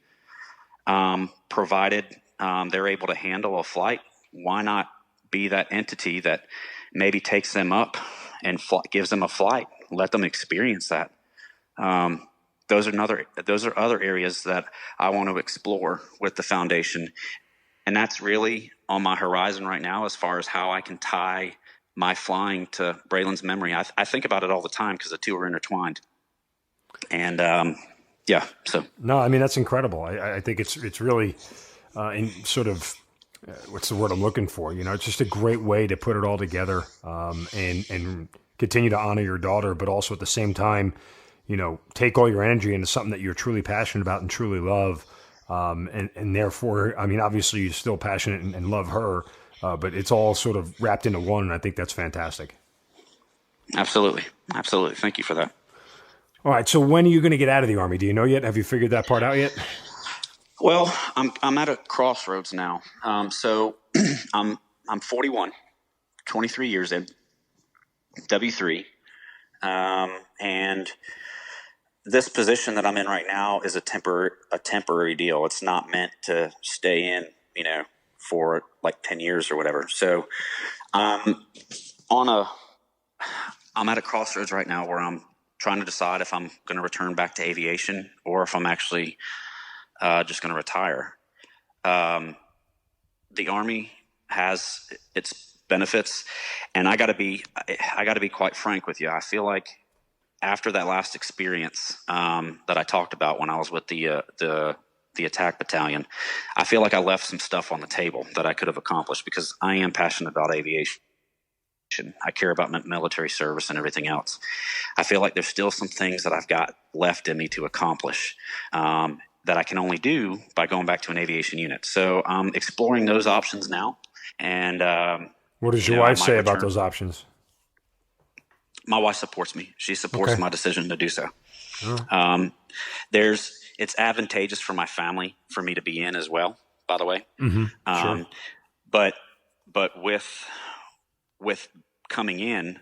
provided they're able to handle a flight, why not be that entity that maybe takes them up and gives them a flight, let them experience that. Those are other areas that I want to explore with the foundation. And that's really on my horizon right now as far as how I can tie my flying to Braylon's memory. I think about it all the time because the two are intertwined. And so. No, I mean, that's incredible. I think it's really in sort of, what's the word I'm looking for? It's just a great way to put it all together and continue to honor your daughter, but also at the same time, take all your energy into something that you're truly passionate about and truly love. And therefore, I mean, obviously you're still passionate and love her, but it's all sort of wrapped into one. And I think that's fantastic. Absolutely. Absolutely. Thank you for that. All right. So when are you going to get out of the Army? Do you know yet? Have you figured that part out yet? Well, I'm at a crossroads now. So I'm 41, 23 years in, W3. And this position that I'm in right now is a temporary deal. It's not meant to stay in, for like 10 years or whatever. So, I'm at a crossroads right now where I'm trying to decide if I'm going to return back to aviation or if I'm actually, just going to retire. The Army has its benefits, and I got to be quite frank with you. I feel like after that last experience that I talked about when I was with the attack battalion, I feel like I left some stuff on the table that I could have accomplished because I am passionate about aviation. I care about military service and everything else. I feel like there's still some things that I've got left in me to accomplish that I can only do by going back to an aviation unit. So I'm exploring those options now. And what does your wife say about those options? My wife supports me. She supports my decision to do so. Oh. It's advantageous for my family for me to be in as well, by the way. Mm-hmm. Sure. But with coming in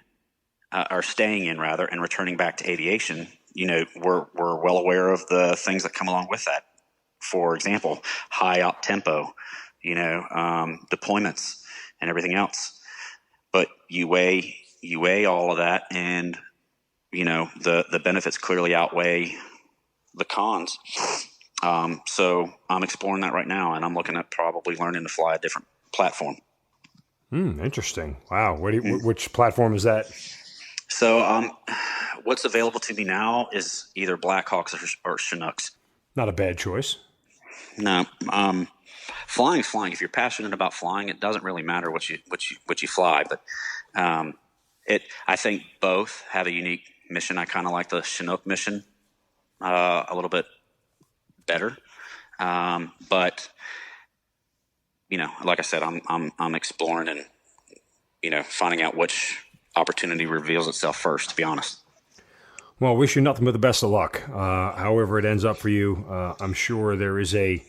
or staying in rather and returning back to aviation, we're well aware of the things that come along with that. For example, high op tempo, deployments and everything else. But you weigh all of that, and the benefits clearly outweigh the cons. So I'm exploring that right now, and I'm looking at probably learning to fly a different platform. Interesting. Wow. Which platform is that? So what's available to me now is either Blackhawks or Chinooks. Not a bad choice. No, flying is flying. If you're passionate about flying, it doesn't really matter what you fly. But I think both have a unique mission. I kind of like the Chinook mission a little bit better. But like I said, I'm exploring and finding out which opportunity reveals itself first, to be honest. Well, I wish you nothing but the best of luck. However it ends up for you, I'm sure there is a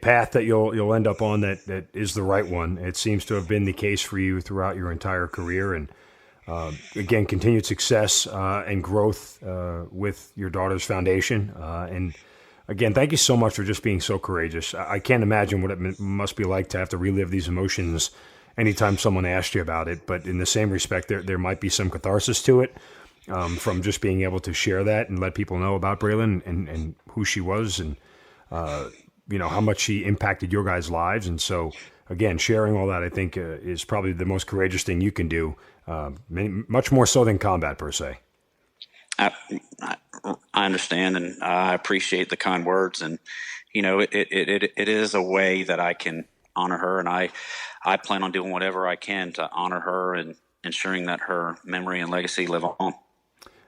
path that you'll end up on that is the right one. It seems to have been the case for you throughout your entire career. And again, continued success and growth with your daughter's foundation. And again, thank you so much for just being so courageous. I can't imagine what it must be like to have to relive these emotions anytime someone asked you about it. But in the same respect, there might be some catharsis to it. From just being able to share that and let people know about Braylon and who she was and, how much she impacted your guys' lives. And so, again, sharing all that, I think, is probably the most courageous thing you can do, much more so than combat, per se. I understand, and I appreciate the kind words. And, it is a way that I can honor her, and I plan on doing whatever I can to honor her and ensuring that her memory and legacy live on.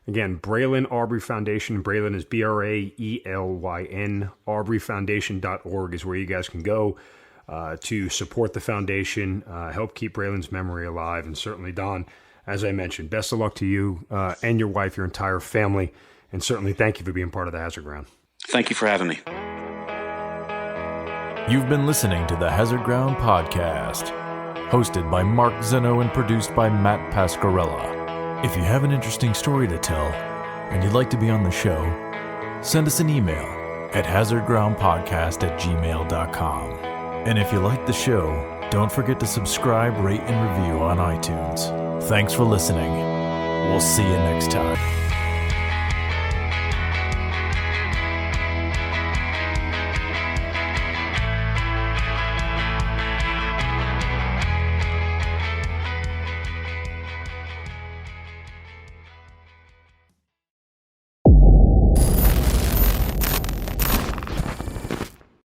Again, Braylon Arbery Foundation. Braylon is BRAELYN. AubreyFoundation.org is where you guys can go to support the foundation, help keep Braylon's memory alive. And certainly, Don, as I mentioned, best of luck to you and your wife, your entire family. And certainly, thank you for being part of the Hazard Ground. Thank you for having me. You've been listening to the Hazard Ground Podcast, hosted by Mark Zeno and produced by Matt Pasquarella. If you have an interesting story to tell and you'd like to be on the show, send us an email at hazardgroundpodcast@gmail.com. And if you like the show, don't forget to subscribe, rate, and review on iTunes. Thanks for listening. We'll see you next time.